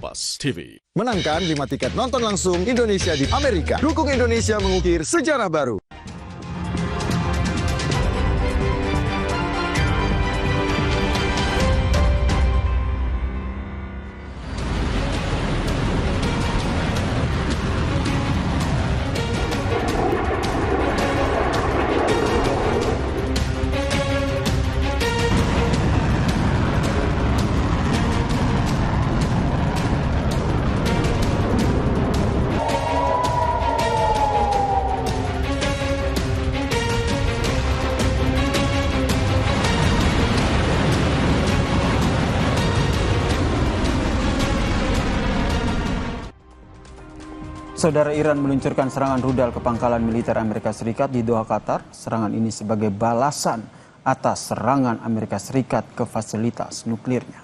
Kompas TV. Menangkan 5 tiket nonton langsung Indonesia di Amerika. Dukung Indonesia mengukir sejarah baru. Saudara, Iran meluncurkan serangan rudal ke pangkalan militer Amerika Serikat di Doha, Qatar. Serangan ini sebagai balasan atas serangan Amerika Serikat ke fasilitas nuklirnya.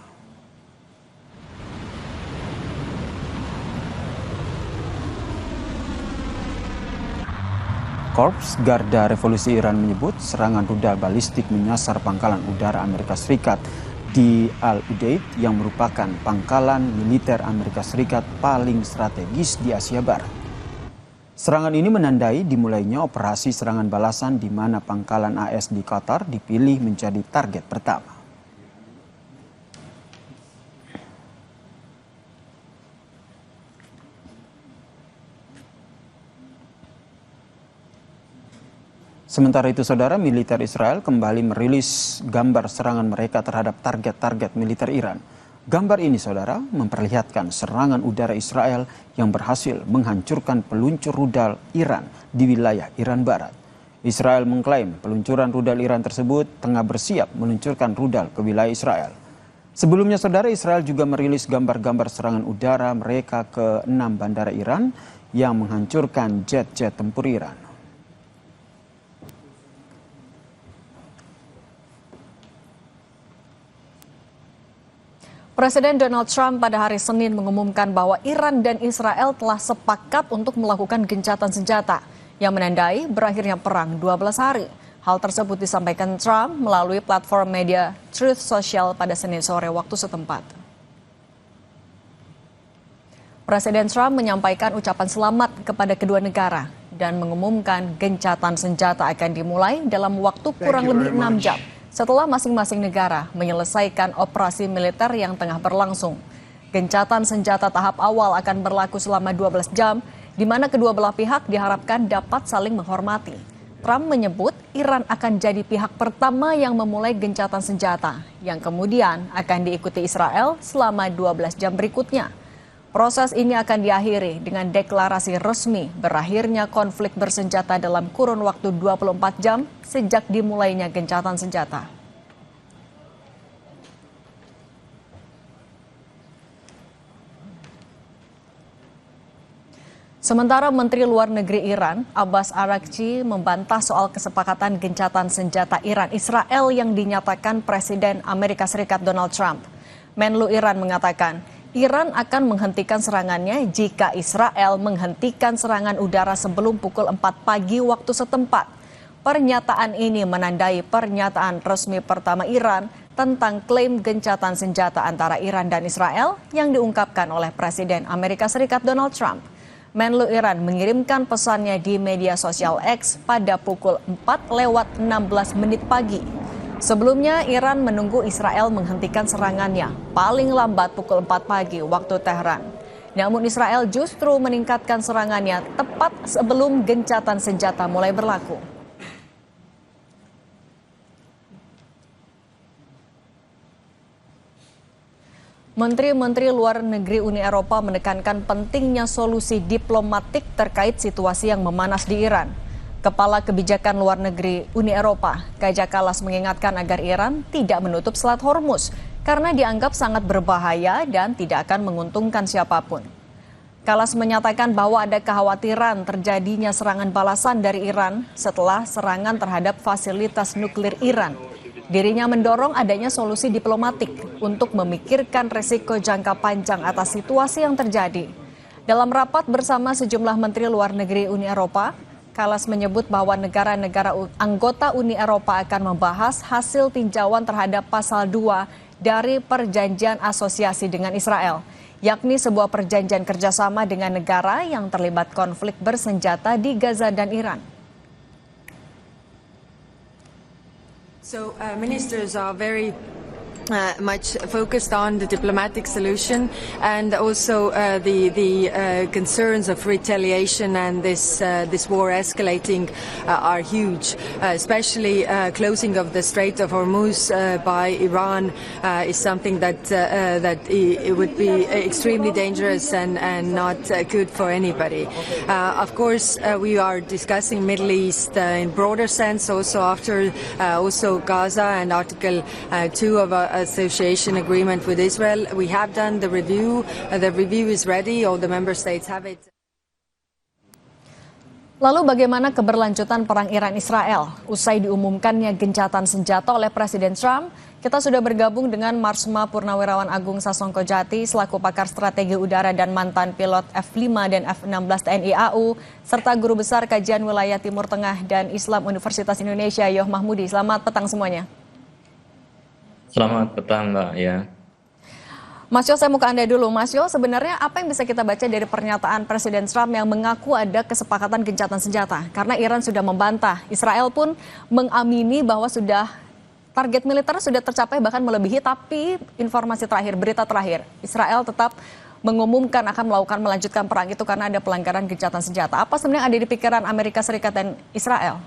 Korps Garda Revolusi Iran menyebut serangan rudal balistik menyasar pangkalan udara Amerika Serikat di Al-Udeid yang merupakan pangkalan militer Amerika Serikat paling strategis di Asia Barat. Serangan ini menandai dimulainya operasi serangan balasan di mana pangkalan AS di Qatar dipilih menjadi target pertama. Sementara itu, saudara, militer Israel kembali merilis gambar serangan mereka terhadap target-target militer Iran. Gambar ini, saudara, memperlihatkan serangan udara Israel yang berhasil menghancurkan peluncur rudal Iran di wilayah Iran Barat. Israel mengklaim peluncuran rudal Iran tersebut tengah bersiap meluncurkan rudal ke wilayah Israel. Sebelumnya, saudara, Israel juga merilis gambar-gambar serangan udara mereka ke 6 bandara Iran yang menghancurkan jet-jet tempur Iran. Presiden Donald Trump pada hari Senin mengumumkan bahwa Iran dan Israel telah sepakat untuk melakukan gencatan senjata yang menandai berakhirnya perang 12 hari. Hal tersebut disampaikan Trump melalui platform media Truth Social pada Senin sore waktu setempat. Presiden Trump menyampaikan ucapan selamat kepada kedua negara dan mengumumkan gencatan senjata akan dimulai dalam waktu kurang lebih 6 jam. Setelah masing-masing negara menyelesaikan operasi militer yang tengah berlangsung. Gencatan senjata tahap awal akan berlaku selama 12 jam, di mana kedua belah pihak diharapkan dapat saling menghormati. Trump menyebut Iran akan jadi pihak pertama yang memulai gencatan senjata, yang kemudian akan diikuti Israel selama 12 jam berikutnya. Proses ini akan diakhiri dengan deklarasi resmi berakhirnya konflik bersenjata dalam kurun waktu 24 jam sejak dimulainya gencatan senjata. Sementara Menteri Luar Negeri Iran, Abbas Araghchi, membantah soal kesepakatan gencatan senjata Iran-Israel yang dinyatakan Presiden Amerika Serikat Donald Trump. Menlu Iran mengatakan, Iran akan menghentikan serangannya jika Israel menghentikan serangan udara sebelum pukul 4 pagi waktu setempat. Pernyataan ini menandai pernyataan resmi pertama Iran tentang klaim gencatan senjata antara Iran dan Israel yang diungkapkan oleh Presiden Amerika Serikat Donald Trump. Menlu Iran mengirimkan pesannya di media sosial X pada pukul 4:16 pagi. Sebelumnya, Iran menunggu Israel menghentikan serangannya paling lambat pukul 4 pagi waktu Tehran. Namun Israel justru meningkatkan serangannya tepat sebelum gencatan senjata mulai berlaku. Menteri-menteri luar negeri Uni Eropa menekankan pentingnya solusi diplomatik terkait situasi yang memanas di Iran. Kepala Kebijakan Luar Negeri Uni Eropa, Kaja Kallas, mengingatkan agar Iran tidak menutup Selat Hormuz karena dianggap sangat berbahaya dan tidak akan menguntungkan siapapun. Kallas menyatakan bahwa ada kekhawatiran terjadinya serangan balasan dari Iran setelah serangan terhadap fasilitas nuklir Iran. Dirinya mendorong adanya solusi diplomatik untuk memikirkan resiko jangka panjang atas situasi yang terjadi. Dalam rapat bersama sejumlah menteri luar negeri Uni Eropa, Kallas menyebut bahwa negara-negara anggota Uni Eropa akan membahas hasil tinjauan terhadap pasal 2 dari Perjanjian Asosiasi dengan Israel, yakni sebuah perjanjian kerjasama dengan negara yang terlibat konflik bersenjata di Gaza dan Iran. So ministers are very much focused on the diplomatic solution and also the concerns of retaliation and this war escalating are huge. Especially closing of the Strait of Hormuz by Iran is something that it would be extremely dangerous and not good for anybody. Of course, we are discussing Middle East in broader sense, also after also Gaza and Article 2 of association agreement with Israel. We have done the review. The review is ready. All the member states have it. Lalu bagaimana keberlanjutan perang Iran-Israel? Usai diumumkannya gencatan senjata oleh Presiden Trump, kita sudah bergabung dengan Marsma Purnawirawan Agung Sasongko Jati selaku pakar strategi udara dan mantan pilot F-5 dan F-16 TNI AU, serta Guru Besar Kajian Wilayah Timur Tengah dan Islam Universitas Indonesia, Yoh Mahmudi. Selamat petang semuanya. Selamat petang, Mbak. Ya. Mas Yo, saya mau ke Anda dulu. Mas Yo, sebenarnya apa yang bisa kita baca dari pernyataan Presiden Trump yang mengaku ada kesepakatan gencatan senjata? Karena Iran sudah membantah. Israel pun mengamini bahwa target militer sudah tercapai bahkan melebihi, tapi informasi terakhir, berita terakhir, Israel tetap mengumumkan akan melanjutkan perang itu karena ada pelanggaran gencatan senjata. Apa sebenarnya ada di pikiran Amerika Serikat dan Israel?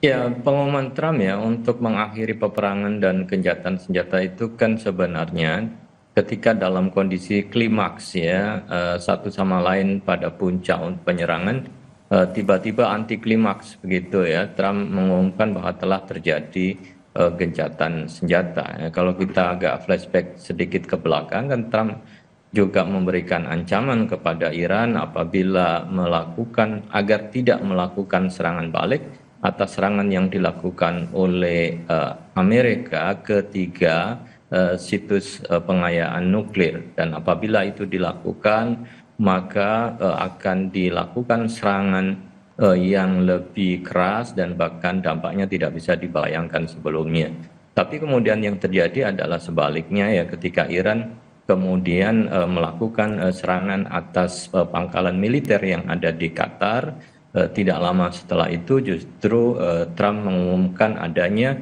Ya, pengumuman Trump ya untuk mengakhiri peperangan dan gencatan senjata itu kan sebenarnya ketika dalam kondisi klimaks ya, satu sama lain pada puncak penyerangan, tiba-tiba anti klimaks begitu ya. Trump mengumumkan bahwa telah terjadi gencatan senjata. Ya, kalau kita agak flashback sedikit ke belakang, kan Trump juga memberikan ancaman kepada Iran apabila melakukan agar tidak melakukan serangan balik atas serangan yang dilakukan oleh Amerika ke 3 situs pengayaan nuklir, dan apabila itu dilakukan maka akan dilakukan serangan yang lebih keras dan bahkan dampaknya tidak bisa dibayangkan sebelumnya. Tapi kemudian yang terjadi adalah sebaliknya ya, ketika Iran kemudian melakukan serangan atas pangkalan militer yang ada di Qatar. Tidak lama setelah itu justru Trump mengumumkan adanya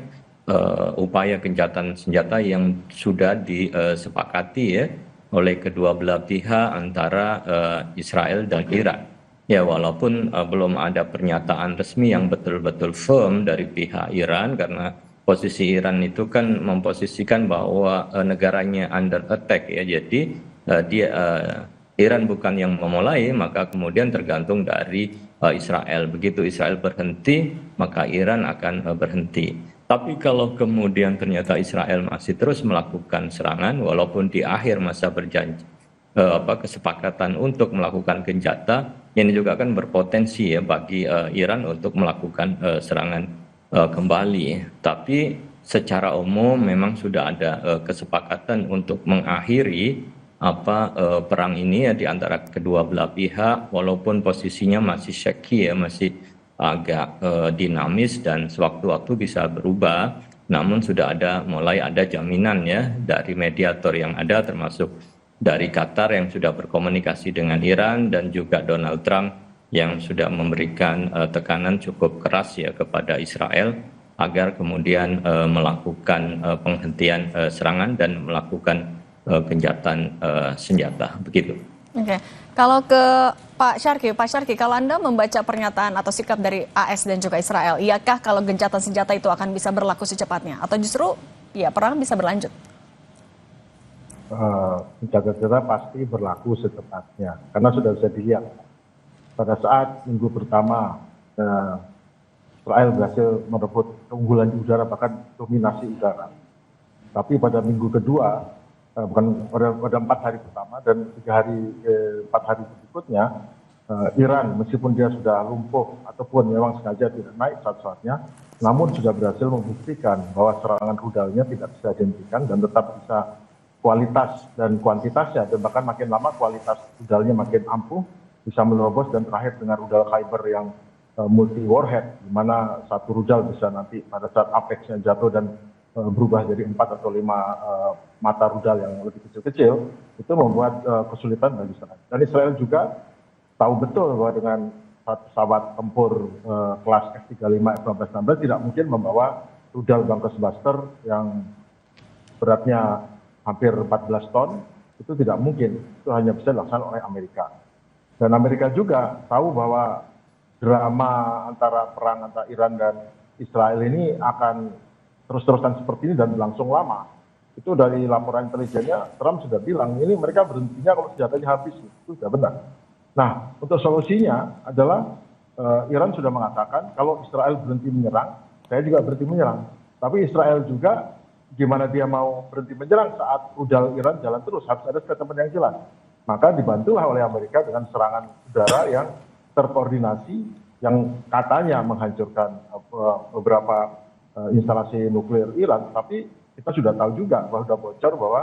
upaya gencatan senjata yang sudah disepakati ya oleh kedua belah pihak antara Israel dan Iran. Ya, walaupun belum ada pernyataan resmi yang betul-betul firm dari pihak Iran, karena posisi Iran itu kan memposisikan bahwa negaranya under attack ya, jadi Iran bukan yang memulai, maka kemudian tergantung dari Israel. Begitu Israel berhenti, maka Iran akan berhenti. Tapi kalau kemudian ternyata Israel masih terus melakukan serangan, walaupun di akhir masa kesepakatan untuk melakukan gencatan, ini juga akan berpotensi ya bagi Iran untuk melakukan serangan kembali. Tapi secara umum memang sudah ada kesepakatan untuk mengakhiri perang ini ya di antara kedua belah pihak, walaupun posisinya masih shaky ya, masih agak dinamis dan sewaktu-waktu bisa berubah. Namun sudah mulai ada jaminan ya dari mediator yang ada, termasuk dari Qatar yang sudah berkomunikasi dengan Iran, dan juga Donald Trump yang sudah memberikan tekanan cukup keras ya kepada Israel agar kemudian melakukan penghentian serangan dan melakukan gencatan senjata, begitu. Oke, kalau ke Pak Syarki, kalau Anda membaca pernyataan atau sikap dari AS dan juga Israel, iyakah kalau gencatan senjata itu akan bisa berlaku secepatnya, atau justru ya perang bisa berlanjut? Gencatan senjata pasti berlaku secepatnya, karena sudah bisa dilihat pada saat minggu pertama Israel berhasil merebut keunggulan di udara, bahkan dominasi udara. Tapi pada minggu kedua, pada 4 hari pertama dan 4 hari berikutnya, Iran meskipun dia sudah lumpuh ataupun memang sengaja tidak naik pesawatnya, namun sudah berhasil membuktikan bahwa serangan rudalnya tidak bisa dihentikan dan tetap bisa kualitas dan kuantitasnya, dan bahkan makin lama kualitas rudalnya makin ampuh, bisa menerobos, dan terakhir dengan rudal Kyber yang multi warhead, di mana satu rudal bisa nanti pada saat apexnya jatuh dan berubah jadi 4 atau 5 mata rudal yang lebih kecil-kecil, itu membuat kesulitan bagi Israel. Dan Israel juga tahu betul bahwa dengan pesawat tempur kelas F-35, F-15, tidak mungkin membawa rudal Bunkers Buster yang beratnya hampir 14 ton, itu tidak mungkin. Itu hanya bisa dilaksanakan oleh Amerika. Dan Amerika juga tahu bahwa drama perang antara Iran dan Israel ini akan terus-terusan seperti ini dan berlangsung lama. Itu dari laporan intelijennya, Trump sudah bilang, ini mereka berhentinya kalau senjatanya habis. Itu sudah benar. Nah, untuk solusinya adalah Iran sudah mengatakan kalau Israel berhenti menyerang, saya juga berhenti menyerang. Tapi Israel juga gimana dia mau berhenti menyerang saat rudal Iran jalan terus, harus ada statement yang jelas. Maka dibantulah oleh Amerika dengan serangan udara yang terkoordinasi, yang katanya menghancurkan beberapa instalasi nuklir Iran, tapi kita sudah tahu juga bahwa sudah bocor bahwa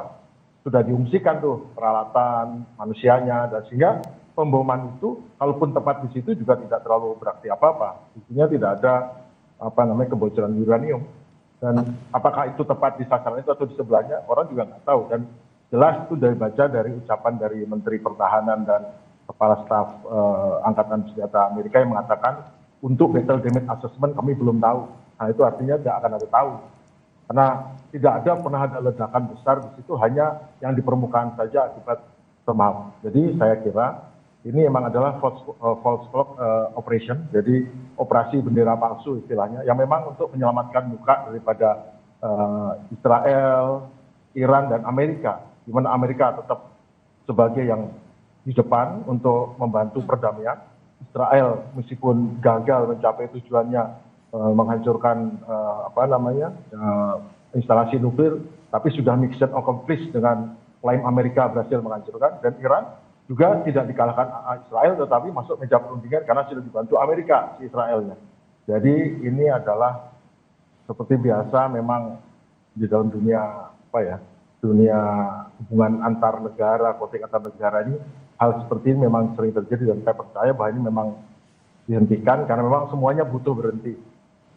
sudah diungsikan tuh peralatan manusianya, dan sehingga pemboman itu kalaupun tepat di situ juga tidak terlalu berarti apa-apa. Intinya tidak ada kebocoran uranium. Dan apakah itu tepat di sasaran itu atau di sebelahnya, orang juga nggak tahu. Dan jelas itu dari ucapan dari Menteri Pertahanan dan Kepala Staf Angkatan Senjata Amerika yang mengatakan untuk battle damage assessment kami belum tahu. Nah itu artinya tidak akan ada tahu. Karena tidak pernah ada ledakan besar di situ, hanya yang di permukaan saja akibat tomahawk. Jadi saya kira ini memang adalah false flag operation, jadi operasi bendera palsu istilahnya, yang memang untuk menyelamatkan muka daripada Israel, Iran, dan Amerika. Di mana Amerika tetap sebagai yang di depan untuk membantu perdamaian. Israel meskipun gagal mencapai tujuannya menghancurkan instalasi nuklir, tapi sudah mission accomplished dengan klaim Amerika berhasil menghancurkan. Dan Iran juga tidak dikalahkan Israel, tetapi masuk meja perundingan karena sudah dibantu Amerika si Israelnya. Jadi ini adalah seperti biasa memang di dalam dunia dunia hubungan antar negara, konflik antar negara ini, hal seperti ini memang sering terjadi, dan saya percaya bahwa ini memang dihentikan karena memang semuanya butuh berhenti.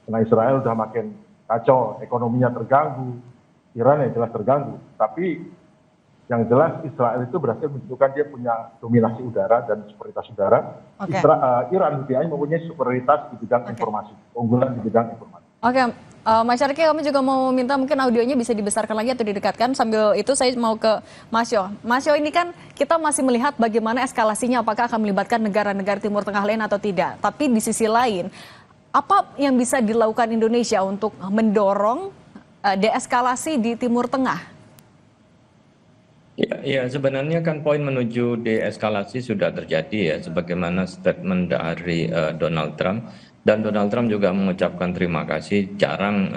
Karena Israel sudah makin kacau, ekonominya terganggu, Iran yang jelas terganggu. Tapi yang jelas Israel itu berhasil menunjukkan dia punya dominasi udara dan superioritas udara. Okay. Iran lebih mempunyai superioritas di bidang informasi, keunggulan di bidang informasi. Oke, Mas Syarki, kami juga mau minta mungkin audionya bisa dibesarkan lagi atau didekatkan. Sambil itu saya mau ke Mas Yo. Mas Yo, ini kan kita masih melihat bagaimana eskalasinya, apakah akan melibatkan negara-negara Timur Tengah lain atau tidak. Tapi di sisi lain, apa yang bisa dilakukan Indonesia untuk mendorong deeskalasi di Timur Tengah? Ya, sebenarnya kan poin menuju deeskalasi sudah terjadi ya, sebagaimana statement dari Donald Trump. Dan Donald Trump juga mengucapkan terima kasih. Jarang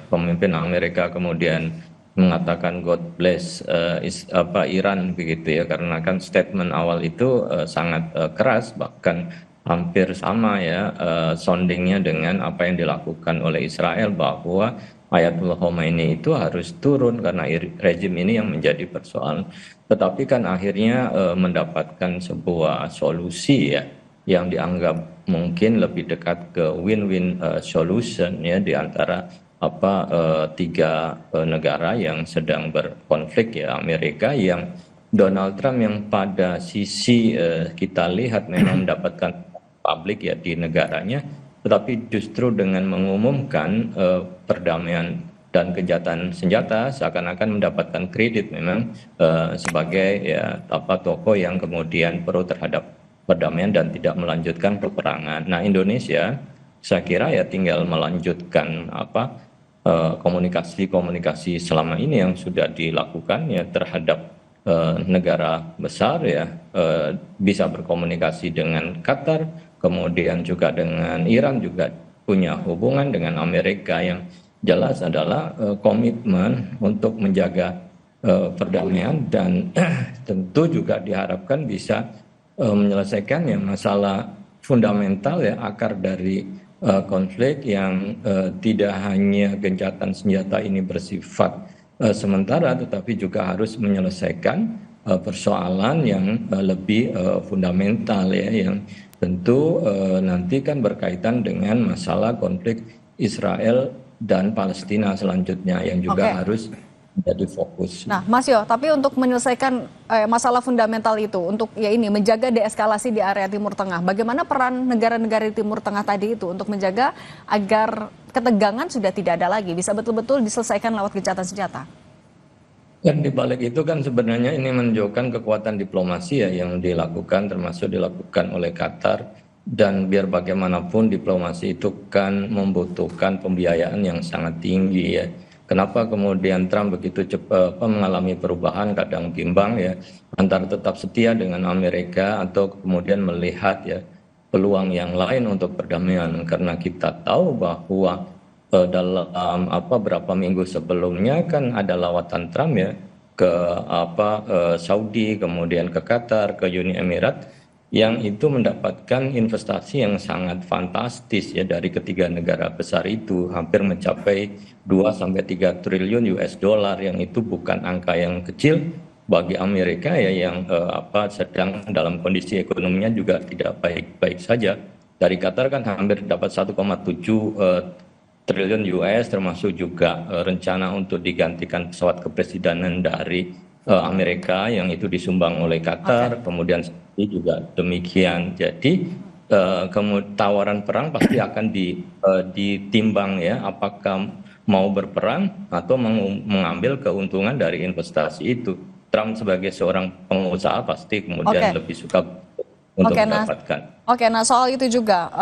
pemimpin Amerika kemudian mengatakan God bless Iran begitu ya, karena kan statement awal itu sangat keras, bahkan hampir sama ya soundingnya dengan apa yang dilakukan oleh Israel, bahwa Ayatullah Khomeini itu harus turun karena rezim ini yang menjadi persoalan. Tetapi kan akhirnya mendapatkan sebuah solusi ya, yang dianggap mungkin lebih dekat ke win-win solution ya, di antara tiga negara yang sedang berkonflik ya. Amerika yang Donald Trump yang pada sisi kita lihat memang mendapatkan publik ya di negaranya, tetapi justru dengan mengumumkan perdamaian dan gencatan senjata seakan-akan mendapatkan kredit memang sebagai ya tokoh yang kemudian pro terhadap perdamaian dan tidak melanjutkan peperangan. Nah, Indonesia saya kira ya tinggal melanjutkan komunikasi selama ini yang sudah dilakukan ya terhadap negara besar ya, bisa berkomunikasi dengan Qatar, kemudian juga dengan Iran, juga punya hubungan dengan Amerika. Yang jelas adalah komitmen untuk menjaga perdamaian, dan tentu juga diharapkan bisa menyelesaikan ya masalah fundamental ya, akar dari konflik yang tidak hanya gencatan senjata ini bersifat sementara, tetapi juga harus menyelesaikan persoalan yang lebih fundamental ya, yang tentu nanti kan berkaitan dengan masalah konflik Israel dan Palestina selanjutnya yang juga Oke. harus menjadi fokus. Nah, Mas Yo, tapi untuk menyelesaikan masalah fundamental itu, untuk ya ini menjaga deeskalasi di area Timur Tengah, bagaimana peran negara-negara di Timur Tengah tadi itu untuk menjaga agar ketegangan sudah tidak ada lagi, bisa betul-betul diselesaikan lewat gencatan senjata? Dan di balik itu kan sebenarnya ini menunjukkan kekuatan diplomasi ya yang dilakukan, termasuk dilakukan oleh Qatar. Dan biar bagaimanapun diplomasi itu kan membutuhkan pembiayaan yang sangat tinggi ya. Kenapa kemudian Trump begitu cepat mengalami perubahan, kadang bimbang ya, antara tetap setia dengan Amerika atau kemudian melihat ya peluang yang lain untuk perdamaian. Karena kita tahu bahwa dalam beberapa minggu sebelumnya kan ada lawatan Trump ya ke Saudi, kemudian ke Qatar, ke Uni Emirat, yang itu mendapatkan investasi yang sangat fantastis ya dari ketiga negara besar itu, hampir mencapai 2-3 triliun US dollar, yang itu bukan angka yang kecil bagi Amerika ya yang sedang dalam kondisi ekonominya juga tidak baik-baik saja. Dari Qatar kan hampir dapat 1,7 triliun US, termasuk juga rencana untuk digantikan pesawat kepresidenan dari Amerika yang itu disumbang oleh Qatar, kemudian juga demikian. Jadi tawaran perang pasti akan ditimbang ya, apakah mau berperang atau mengambil keuntungan dari investasi itu. Trump sebagai seorang pengusaha pasti kemudian lebih suka untuk mendapatkan. Nah soal itu juga,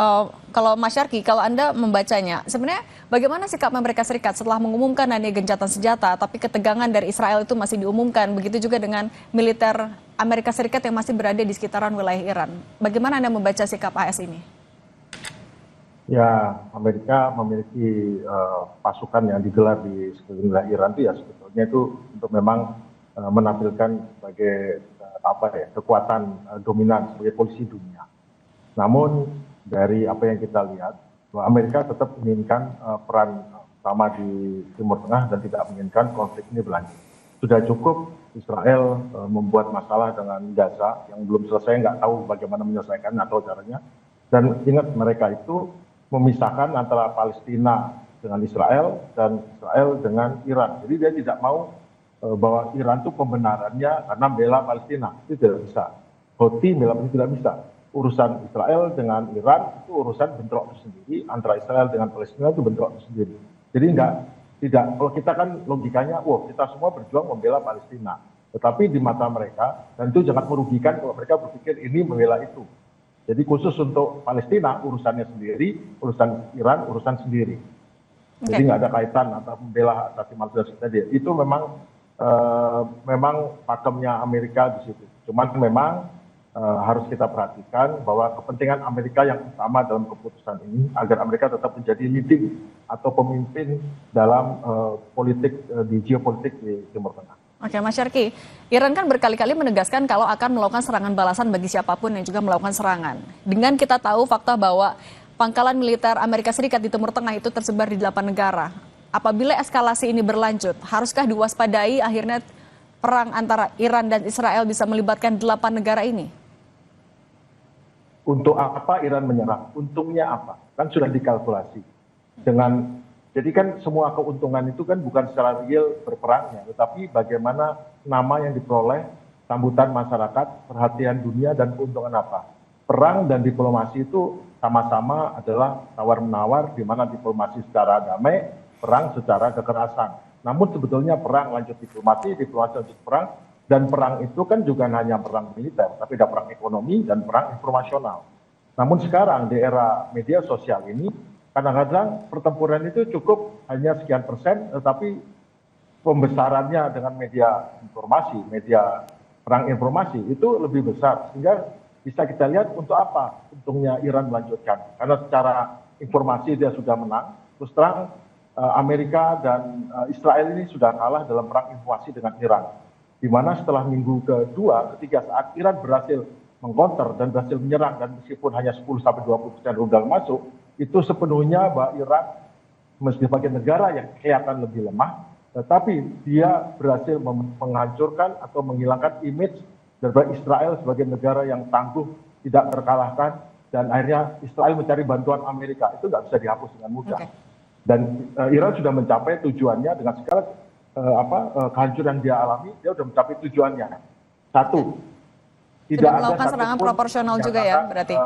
kalau Mas Syarki, kalau Anda membacanya, sebenarnya bagaimana sikap Amerika Serikat setelah mengumumkan adanya gencatan senjata, tapi ketegangan dari Israel itu masih diumumkan, begitu juga dengan militer Amerika Serikat yang masih berada di sekitaran wilayah Iran. Bagaimana Anda membaca sikap AS ini? Ya, Amerika memiliki pasukan yang digelar di sekeliling wilayah Iran itu ya sebetulnya itu untuk memang menampilkan sebagai kekuatan dominan sebagai polisi dunia. Namun dari apa yang kita lihat, bahwa Amerika tetap menginginkan peran utama di Timur Tengah dan tidak menginginkan konflik ini berlanjut. Sudah cukup Israel membuat masalah dengan Gaza yang belum selesai, nggak tahu bagaimana menyelesaikan atau caranya. Dan ingat, mereka itu memisahkan antara Palestina dengan Israel dan Israel dengan Iran. Jadi dia tidak mau bahwa Iran itu pembenarannya karena bela Palestina, itu tidak bisa. Houthi bela Palestina tidak bisa. Urusan Israel dengan Iran itu urusan bentrok tersendiri, antara Israel dengan Palestina itu bentrok tersendiri. Jadi tidak. Kalau kita kan logikanya, kita semua berjuang membela Palestina. Tetapi di mata mereka, dan itu sangat merugikan kalau mereka berpikir ini membela itu. Jadi khusus untuk Palestina urusannya sendiri, urusan Iran urusan sendiri. Jadi nggak ada kaitan antara membela asasi manusia tadi. Itu memang pakemnya Amerika di situ. Cuman memang harus kita perhatikan bahwa kepentingan Amerika yang utama dalam keputusan ini agar Amerika tetap menjadi leading atau pemimpin dalam geopolitik di Timur Tengah. Oke, Mas Syarki, Iran kan berkali-kali menegaskan kalau akan melakukan serangan balasan bagi siapapun yang juga melakukan serangan. Dengan kita tahu fakta bahwa pangkalan militer Amerika Serikat di Timur Tengah itu tersebar di 8 negara. Apabila eskalasi ini berlanjut, haruskah diwaspadai akhirnya perang antara Iran dan Israel bisa melibatkan 8 negara ini? Untuk apa Iran menyerang? Untungnya apa? Kan sudah dikalkulasi. Jadi kan semua keuntungan itu kan bukan secara real berperangnya, tetapi bagaimana nama yang diperoleh, sambutan masyarakat, perhatian dunia, dan keuntungan apa. Perang dan diplomasi itu sama-sama adalah tawar-menawar, di mana diplomasi secara damai, perang secara kekerasan. Namun sebetulnya perang lanjut diplomasi lanjut perang, dan perang itu kan juga hanya perang militer, tapi ada perang ekonomi dan perang informasional. Namun sekarang di era media sosial ini, kadang-kadang pertempuran itu cukup hanya sekian persen, tetapi pembesarannya dengan media informasi, media perang informasi itu lebih besar. Sehingga bisa kita lihat untuk apa untungnya Iran melanjutkan. Karena secara informasi dia sudah menang, terus terang Amerika dan Israel ini sudah kalah dalam perang informasi dengan Iran. Di mana setelah minggu kedua, ketiga saat Iran berhasil mengkonter dan berhasil menyerang, dan meskipun hanya 10-20% rudal masuk, itu sepenuhnya bahwa Iran sebagai negara yang kelihatan lebih lemah, tetapi dia berhasil menghancurkan atau menghilangkan image dari Israel sebagai negara yang tangguh, tidak terkalahkan, dan akhirnya Israel mencari bantuan Amerika. Itu nggak bisa dihapus dengan mudah. Dan Iran sudah mencapai tujuannya dengan segala kehancuran yang dia alami, dia sudah mencapai tujuannya. Satu, tidak ada melakukan serangan satupun proporsional juga ya, berarti?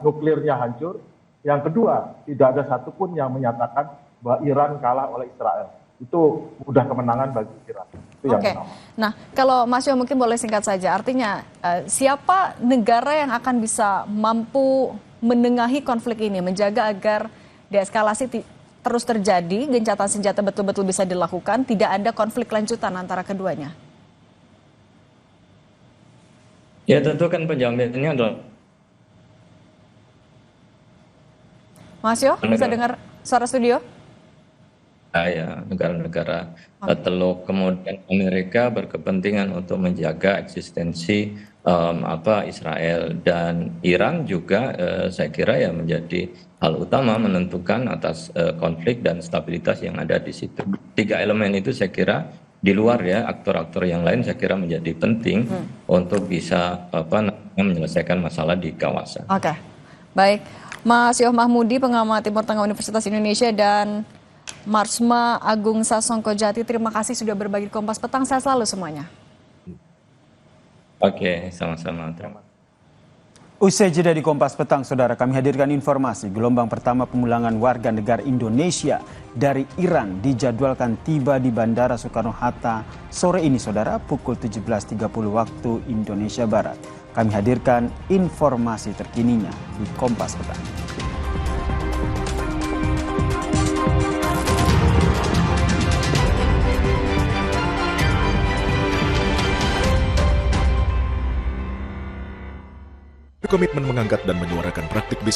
Nuklirnya hancur. Yang kedua, tidak ada satupun yang menyatakan bahwa Iran kalah oleh Israel. Itu mudah kemenangan bagi Iran. Itu yang pertama. Nah, kalau Mas Yo mungkin boleh singkat saja. Artinya, siapa negara yang akan bisa mampu menengahi konflik ini, menjaga agar deeskalasi terus terjadi, gencatan senjata betul-betul bisa dilakukan, tidak ada konflik lanjutan antara keduanya? Ya tentu kan penjaminannya adalah Mas Yo, bisa dengar suara studio? ya negara-negara Teluk, kemudian Amerika berkepentingan untuk menjaga eksistensi Israel, dan Iran juga saya kira ya menjadi hal utama menentukan atas konflik dan stabilitas yang ada di situ. Tiga elemen itu saya kira di luar ya aktor-aktor yang lain saya kira menjadi penting untuk bisa menyelesaikan masalah di kawasan. Oke, baik. Mas Yoh Mahmudi, pengamat Timur Tengah Universitas Indonesia, dan Marsma Agung Sasongko Jati, terima kasih sudah berbagi di Kompas Petang. Sehat selalu semuanya. Oke, sama-sama. Terima kasih. Usai jeda di Kompas Petang, saudara, kami hadirkan informasi gelombang pertama pemulangan warga negara Indonesia dari Iran dijadwalkan tiba di Bandara Soekarno-Hatta sore ini, saudara, pukul 17.30 waktu Indonesia Barat. Kami hadirkan informasi terkininya di Kompas Petang. Komitmen mengangkat dan menyuarakan praktik bisnis